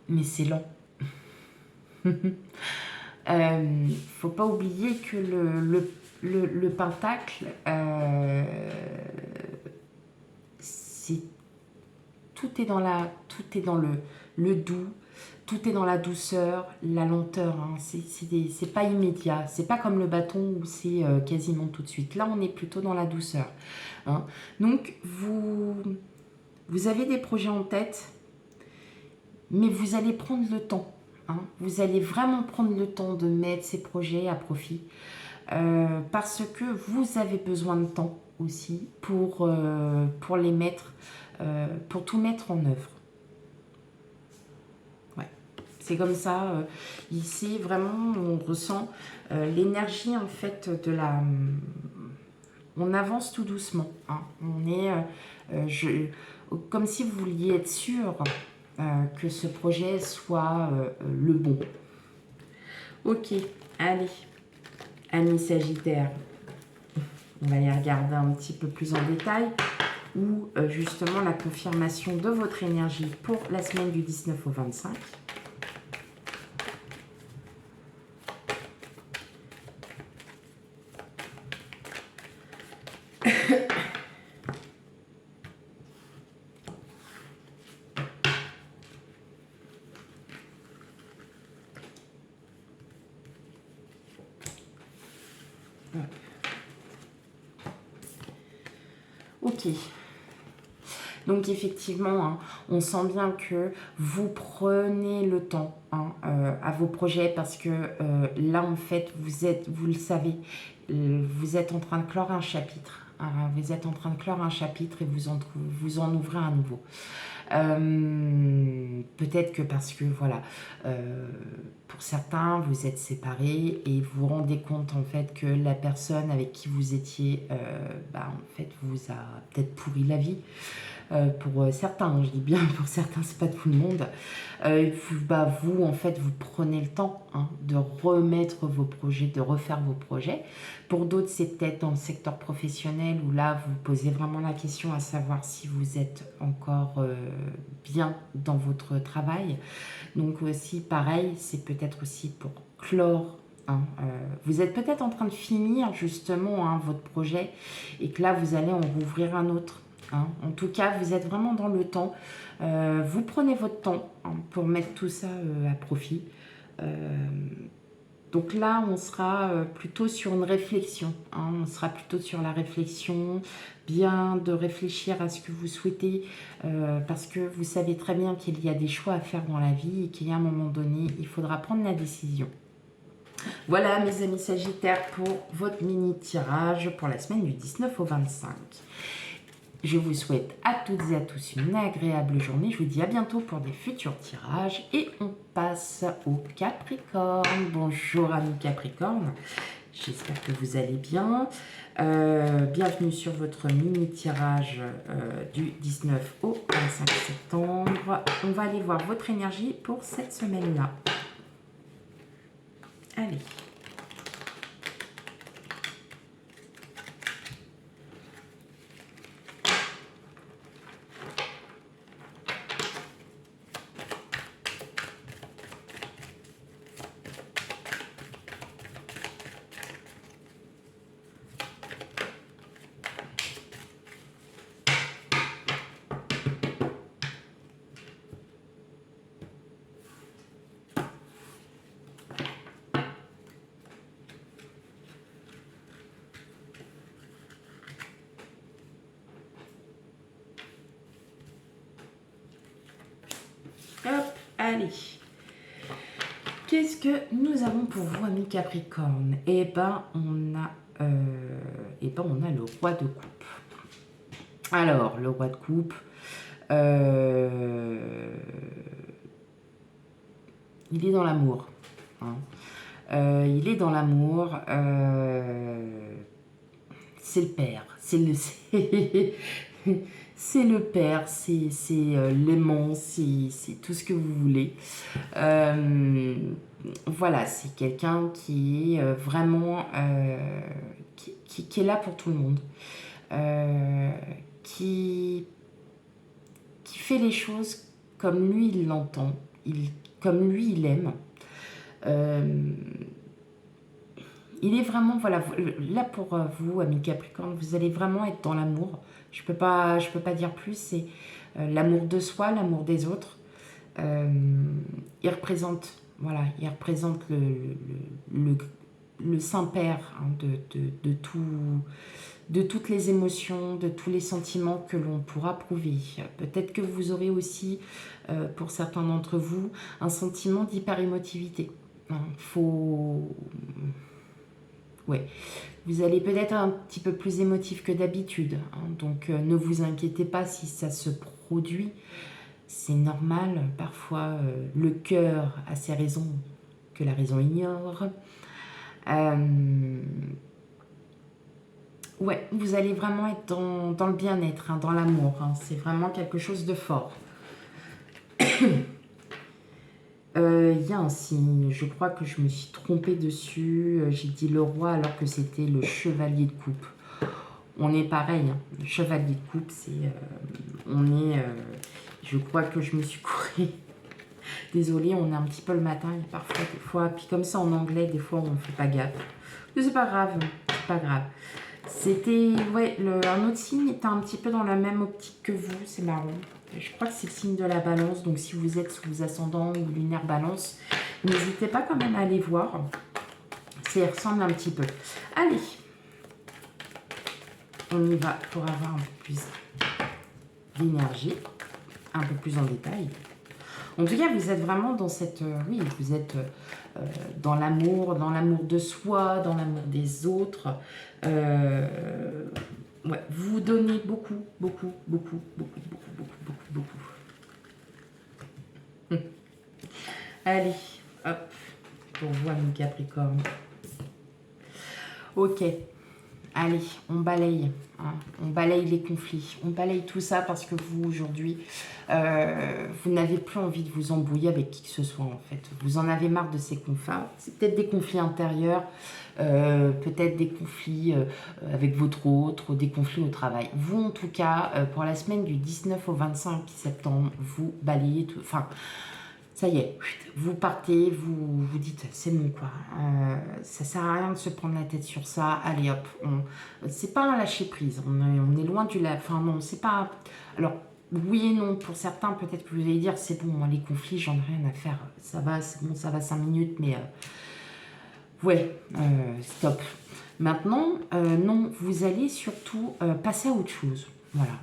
Mais c'est lent. Faut pas oublier que le pentacle, c'est tout est dans le doux, tout est dans la douceur, la lenteur. Hein. C'est pas immédiat. C'est pas comme le bâton où c'est quasiment tout de suite. Là, on est plutôt dans la douceur. Hein. Donc, vous avez des projets en tête, mais vous allez prendre le temps. Hein. Vous allez vraiment prendre le temps de mettre ces projets à profit. Parce que vous avez besoin de temps aussi pour les mettre, pour tout mettre en œuvre. Ouais, c'est comme ça. Ici, vraiment, on ressent l'énergie en fait de la... On avance tout doucement. Hein. On est... comme si vous vouliez être sûr que ce projet soit le bon. Ok, allez, amis Sagittaire, on va les regarder un petit peu plus en détail, ou justement la confirmation de votre énergie pour la semaine du 19 au 25. Ok. Donc effectivement, hein, on sent bien que vous prenez le temps à vos projets parce que là, en fait, vous le savez, vous êtes en train de clore un chapitre. Hein, vous êtes en train de clore un chapitre et vous en ouvrez un nouveau. Peut-être que parce que, voilà, pour certains, vous êtes séparés et vous vous rendez compte, en fait, que la personne avec qui vous étiez, en fait, vous a peut-être pourri la vie. Pour certains, je dis bien pour certains, c'est pas tout le monde. Vous, en fait, vous prenez le temps de remettre vos projets, de refaire vos projets. Pour d'autres, c'est peut-être dans le secteur professionnel où là, vous posez vraiment la question à savoir si vous êtes encore bien dans votre travail. Donc aussi, pareil, c'est peut-être aussi pour clore. Vous êtes peut-être en train de finir justement votre projet et que là, vous allez en rouvrir un autre. En tout cas, vous êtes vraiment dans le temps. Vous prenez votre temps pour mettre tout ça à profit. Donc là, on sera plutôt sur une réflexion. On sera plutôt sur la réflexion, bien de réfléchir à ce que vous souhaitez, parce que vous savez très bien qu'il y a des choix à faire dans la vie et qu'il y a un moment donné, il faudra prendre la décision. Voilà mes amis Sagittaires pour votre mini tirage pour la semaine du 19 au 25. Je vous souhaite à toutes et à tous une agréable journée. Je vous dis à bientôt pour des futurs tirages. Et on passe au Capricorne. Bonjour amis Capricorne. J'espère que vous allez bien. Bienvenue sur votre mini tirage du 19 au 25 septembre. On va aller voir votre énergie pour cette semaine-là. Allez. Hop, allez. Qu'est-ce que nous avons pour vous, amis Capricorne? Eh ben, on a le roi de coupe. Alors, le roi de coupe, il est dans l'amour. Il est dans l'amour. C'est le père. C'est le père, c'est l'aimant, c'est tout ce que vous voulez. Voilà, c'est quelqu'un qui est vraiment qui est là pour tout le monde, qui fait les choses comme lui il l'entend, comme lui il aime. Il est vraiment, voilà, là pour vous, amis Capricorne, vous allez vraiment être dans l'amour. Je peux pas dire plus, c'est l'amour de soi, l'amour des autres. Il représente le Saint-Père de toutes les émotions, de tous les sentiments que l'on pourra prouver. Peut-être que vous aurez aussi, pour certains d'entre vous, un sentiment d'hyper-émotivité. Ouais. Vous allez peut-être un petit peu plus émotif que d'habitude. Donc ne vous inquiétez pas si ça se produit. C'est normal. Parfois, le cœur a ses raisons que la raison ignore. Ouais, vous allez vraiment être dans le bien-être, dans l'amour. C'est vraiment quelque chose de fort. Il y a un signe, je crois que je me suis trompée dessus, j'ai dit le roi alors que c'était le chevalier de coupe. On est pareil, hein. Le chevalier de coupe, c'est... je crois que je me suis courée. Désolée, on est un petit peu le matin, il y a parfois des fois, puis comme ça en anglais, des fois on ne fait pas gaffe. Mais c'est pas grave, c'est pas grave. C'était, ouais, un autre signe était un petit peu dans la même optique que vous, c'est marrant. Je crois que c'est le signe de la balance, donc si vous êtes sous vos ascendants ou lunaire balance, n'hésitez pas quand même à aller voir. Ça y ressemble un petit peu. Allez, on y va pour avoir un peu plus d'énergie, un peu plus en détail. En tout cas, vous êtes vraiment dans cette... oui, vous êtes dans l'amour de soi, dans l'amour des autres. Ouais, vous donnez beaucoup, beaucoup, beaucoup, beaucoup, beaucoup, beaucoup, beaucoup, beaucoup. Allez, hop, pour vous, amis Capricorne. Ok, allez, on balaye. Hein, on balaye les conflits. On balaye tout ça parce que vous, aujourd'hui, vous n'avez plus envie de vous embrouiller avec qui que ce soit, en fait. Vous en avez marre de ces conflits. C'est peut-être des conflits intérieurs, peut-être des conflits avec votre autre, des conflits au travail. Vous, en tout cas, pour la semaine du 19 au 25 septembre, vous balayez tout... Enfin, ça y est, vous partez, vous dites, c'est bon quoi, ça sert à rien de se prendre la tête sur ça, allez hop, c'est pas un lâcher prise, on est loin du... Enfin non, c'est pas... Alors, oui et non, pour certains, peut-être que vous allez dire, c'est bon, moi les conflits, j'en ai rien à faire, ça va, c'est bon, ça va 5 minutes, mais... ouais, stop. Maintenant, non, vous allez surtout passer à autre chose, voilà.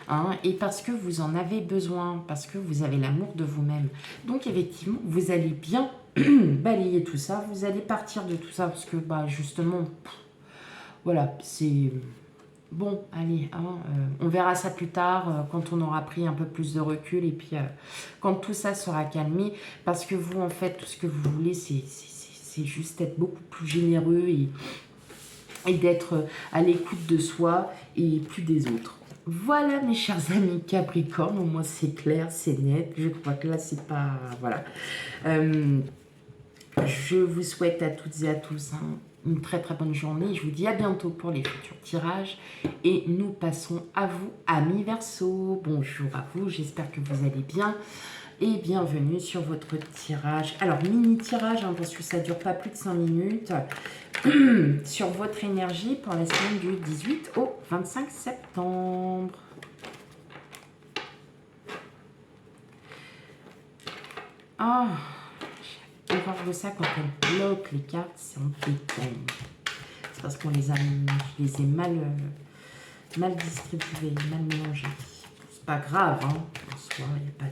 Hein, et parce que vous en avez besoin, parce que vous avez l'amour de vous-même. Donc effectivement, vous allez bien balayer tout ça, vous allez partir de tout ça, parce que bah, justement, voilà, c'est... Bon, allez, hein, on verra ça plus tard, quand on aura pris un peu plus de recul, et puis quand tout ça sera calmé, parce que vous, en fait, tout ce que vous voulez, c'est juste être beaucoup plus généreux et d'être à l'écoute de soi et plus des autres. Voilà mes chers amis Capricorne, au moins c'est clair, c'est net, je crois que là c'est pas... Voilà. Je vous souhaite à toutes et à tous une très très bonne journée, je vous dis à bientôt pour les futurs tirages et nous passons à vous, amis Verseau. Bonjour à vous, j'espère que vous allez bien et bienvenue sur votre tirage. Alors mini tirage, hein, parce que ça dure pas plus de 5 minutes. Sur votre énergie pour la semaine du 18 au 25 septembre. Ah, j'ai horreur de ça quand elle bloque les cartes, c'est embêtant. C'est parce qu'on les a, je les ai mal distribuées, mal mélangées. C'est pas grave, hein, en soi, il n'y a pas de...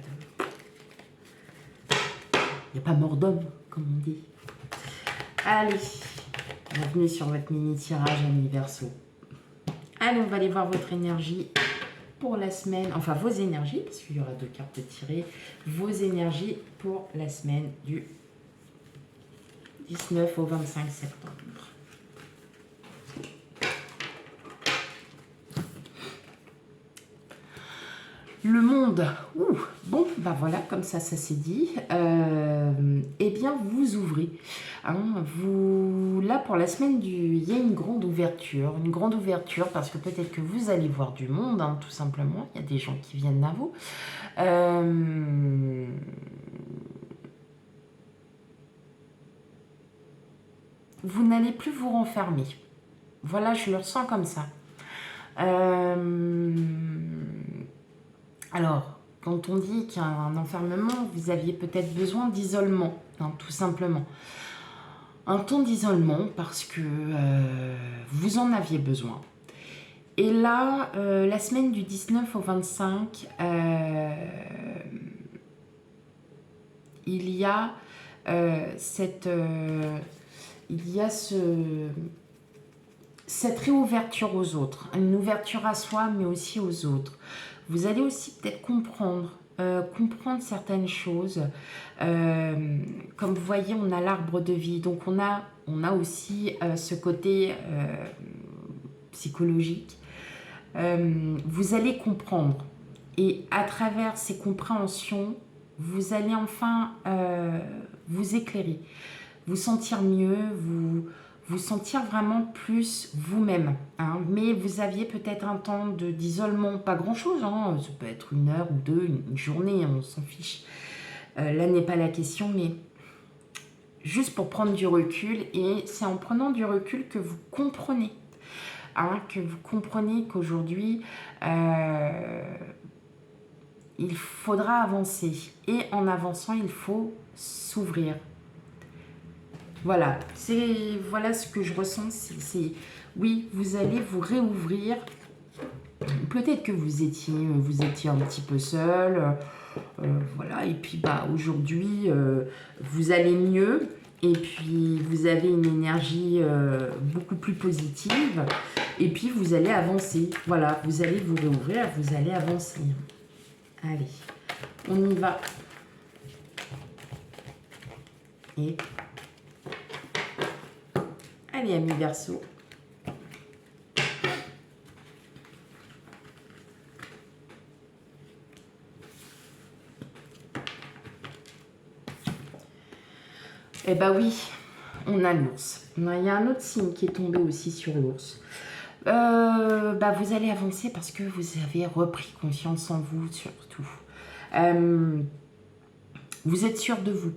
Il n'y a pas mort d'homme, comme on dit. Allez, bienvenue sur votre mini tirage amis Verseau. Allez, on va aller voir votre énergie pour la semaine, enfin vos énergies, parce qu'il y aura 2 cartes tirées, vos énergies pour la semaine du 19 au 25 septembre. Le monde, bon, bah voilà, comme ça s'est dit, eh bien, vous ouvrez. Hein, là, pour la semaine il y a une grande ouverture parce que peut-être que vous allez voir du monde, hein, tout simplement, il y a des gens qui viennent à vous. Vous n'allez plus vous renfermer. Voilà, je le ressens comme ça. Alors, quand on dit qu'il y a un enfermement, vous aviez peut-être besoin d'isolement, hein, tout simplement. Un temps d'isolement parce que vous en aviez besoin. Et là, la semaine du 19 au 25, il y a cette réouverture aux autres, une ouverture à soi, mais aussi aux autres. Vous allez aussi peut-être comprendre certaines choses. Comme vous voyez, on a l'arbre de vie, donc on a aussi ce côté psychologique. Vous allez comprendre, et à travers ces compréhensions, Vous allez enfin vous éclairer, vous sentir mieux, vous sentir vraiment plus vous-même. Hein. Mais vous aviez peut-être un temps d'isolement, pas grand-chose, hein. Ça peut être 1 heure ou 2, une journée, on s'en fiche. Là n'est pas la question, mais juste pour prendre du recul. Et c'est en prenant du recul que vous comprenez. Hein, que vous comprenez qu'aujourd'hui, il faudra avancer. Et en avançant, il faut s'ouvrir. Voilà, voilà ce que je ressens. Oui, vous allez vous réouvrir. Peut-être que vous étiez un petit peu seul. Voilà, et puis aujourd'hui, vous allez mieux. Et puis, vous avez une énergie beaucoup plus positive. Et puis, vous allez avancer. Voilà, vous allez vous réouvrir, vous allez avancer. Allez, on y va. Et allez, amis Verseau. Eh ben oui, on a l'ours. Il y a un autre signe qui est tombé aussi sur l'ours. Vous allez avancer parce que vous avez repris confiance en vous, surtout. Vous êtes sûr de vous.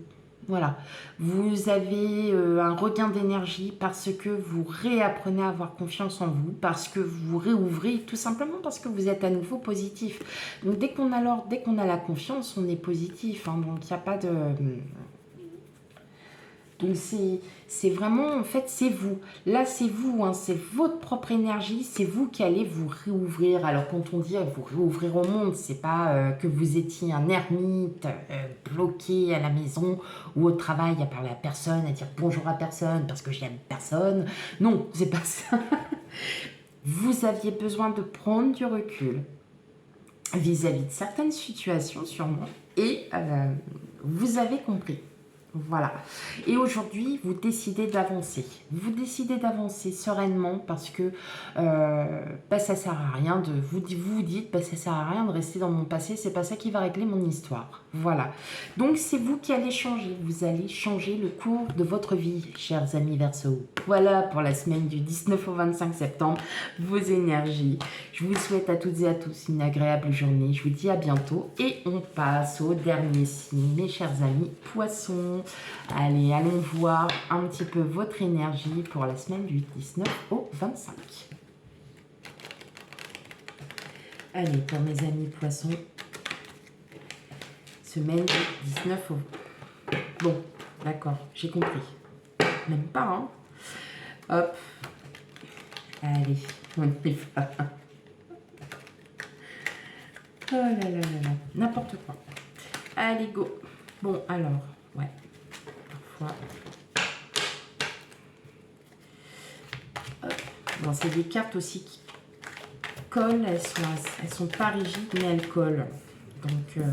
Voilà. Vous avez un regain d'énergie parce que vous réapprenez à avoir confiance en vous, parce que vous réouvrez, tout simplement parce que vous êtes à nouveau positif. Donc, dès qu'on a la confiance, on est positif. Hein, donc, il n'y a pas de... Donc c'est vraiment, en fait, c'est vous. Là, c'est vous, hein, c'est votre propre énergie, c'est vous qui allez vous réouvrir. Alors, quand on dit vous réouvrir au monde, c'est pas que vous étiez un ermite bloqué à la maison ou au travail à parler à personne, à dire bonjour à personne parce que j'aime personne. Non, c'est pas ça. Vous aviez besoin de prendre du recul vis-à-vis de certaines situations, sûrement, et vous avez compris. Voilà. Et aujourd'hui, vous décidez d'avancer. Vous décidez d'avancer sereinement parce que ça sert à rien de... Vous dites, ça sert à rien de rester dans mon passé, c'est pas ça qui va régler mon histoire. Voilà. Donc, c'est vous qui allez changer. Vous allez changer le cours de votre vie, chers amis Verseau. Voilà pour la semaine du 19 au 25 septembre, vos énergies. Je vous souhaite à toutes et à tous une agréable journée. Je vous dis à bientôt et on passe au dernier signe, mes chers amis Poissons. Allez, allons voir un petit peu votre énergie pour la semaine du 19 au 25. Allez, pour mes amis Poissons, semaine du 19 au... Bon, d'accord, j'ai compris. Même pas, hein. Hop. Allez, on y va. Oh là là là là, n'importe quoi. Allez, go. Bon, alors, ouais. Parfois. Hop. Bon, c'est des cartes aussi qui collent. Elles sont pas rigides, mais elles collent. Donc,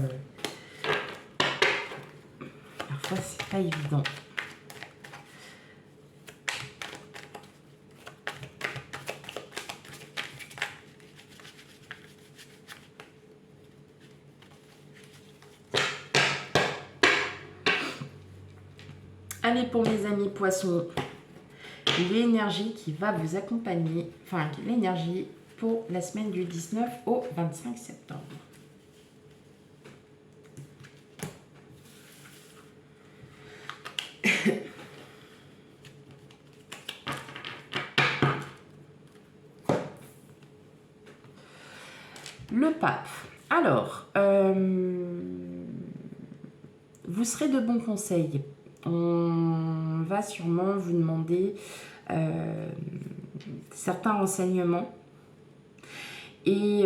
parfois, c'est pas évident. Allez, pour mes amis Poissons, l'énergie qui va vous accompagner, enfin l'énergie pour la semaine du 19 au 25 septembre. Le pape. Alors, vous serez de bons conseils. On va sûrement vous demander certains renseignements et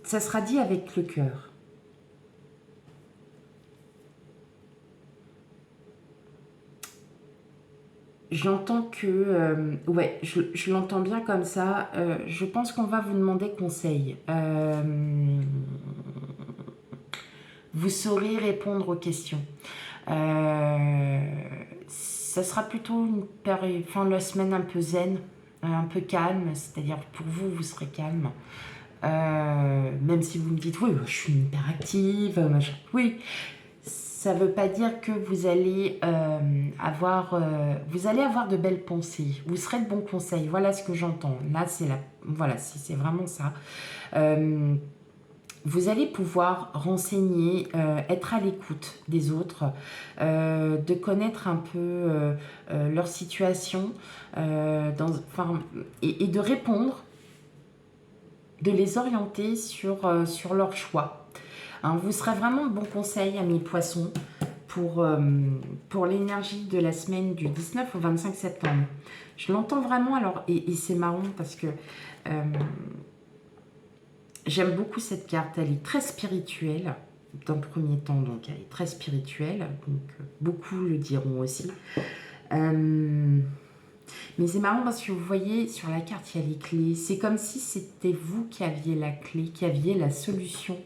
ça sera dit avec le cœur. J'entends que... ouais, je l'entends bien comme ça. Je pense qu'on va vous demander conseil. Vous saurez répondre aux questions. Ça sera plutôt une fin de la semaine un peu zen, un peu calme, c'est-à-dire pour vous, vous serez calme. Même si vous me dites, oui, je suis hyperactive, machin. Oui, ça ne veut pas dire que vous allez avoir de belles pensées. Vous serez de bons conseils. Voilà ce que j'entends. Là, voilà, c'est vraiment ça. Vous allez pouvoir renseigner, être à l'écoute des autres, de connaître un peu leur situation, et de répondre, de les orienter sur leur choix. Hein, vous serez vraiment de bons conseils, amis poissons, pour l'énergie de la semaine du 19 au 25 septembre. Je l'entends vraiment, alors, et c'est marrant parce que j'aime beaucoup cette carte, elle est très spirituelle, dans le premier temps, donc elle est très spirituelle, donc beaucoup le diront aussi. Mais c'est marrant parce que vous voyez, sur la carte, il y a les clés. C'est comme si c'était vous qui aviez la clé, qui aviez la solution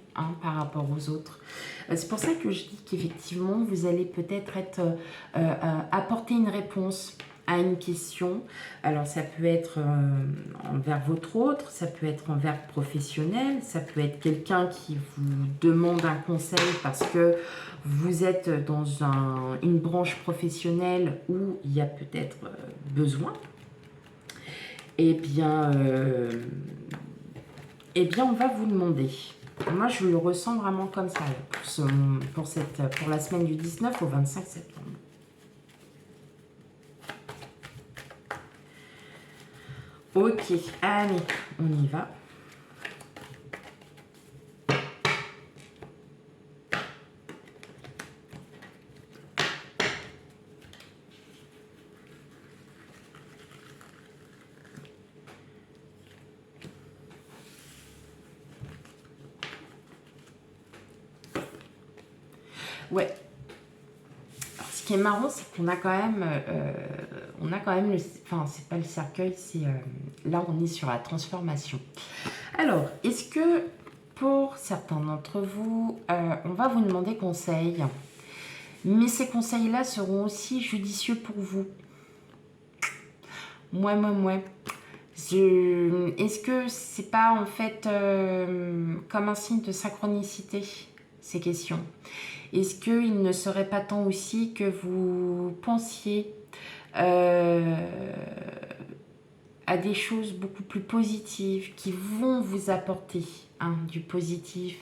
par rapport aux autres. C'est pour ça que je dis qu'effectivement, vous allez peut-être apporter une réponse à une question. Alors, ça peut être envers votre autre, ça peut être envers le professionnel, ça peut être quelqu'un qui vous demande un conseil parce que vous êtes dans une branche professionnelle où il y a peut-être besoin. Eh bien, on va vous demander. Moi, je le ressens vraiment comme ça pour la semaine du 19 au 25 septembre. Ok, allez, on y va. Ouais. Alors, ce qui est marrant, c'est qu'on a quand même, enfin, c'est pas le cercueil, c'est là, on est sur la transformation. Alors, est-ce que pour certains d'entre vous, on va vous demander conseil, mais ces conseils-là seront aussi judicieux pour vous. Moi. Est-ce que c'est pas en fait comme un signe de synchronicité, ces questions? Est-ce qu'il ne serait pas temps aussi que vous pensiez à des choses beaucoup plus positives qui vont vous apporter du positif?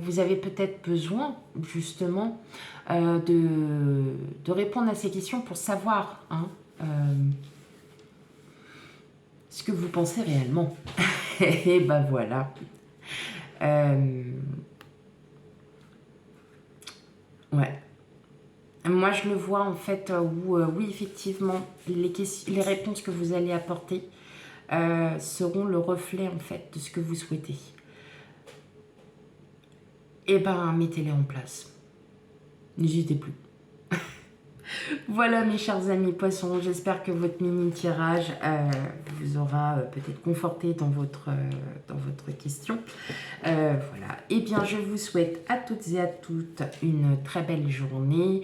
Vous avez peut-être besoin justement de répondre à ces questions pour savoir ce que vous pensez réellement. Et ben voilà. Ouais. Moi, je le vois en fait où, oui, effectivement, les réponses que vous allez apporter seront le reflet en fait de ce que vous souhaitez. Et ben, mettez-les en place. N'hésitez plus. Voilà mes chers amis poissons, j'espère que votre mini tirage vous aura peut-être conforté dans votre question. Voilà, et bien je vous souhaite à toutes et à toutes une très belle journée.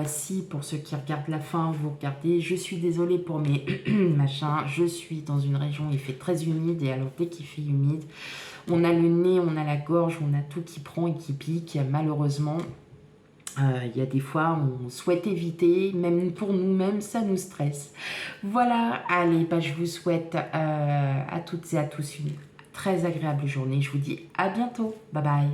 Si pour ceux qui regardent la fin, vous regardez, je suis désolée pour mes machins, je suis dans une région où il fait très humide et alors dès qu'il fait humide, on a le nez, on a la gorge, on a tout qui prend et qui pique malheureusement. Il y a des fois on souhaite éviter, même pour nous-mêmes ça nous stresse. Voilà, allez, je vous souhaite à toutes et à tous une très agréable journée. Je vous dis à bientôt, bye bye.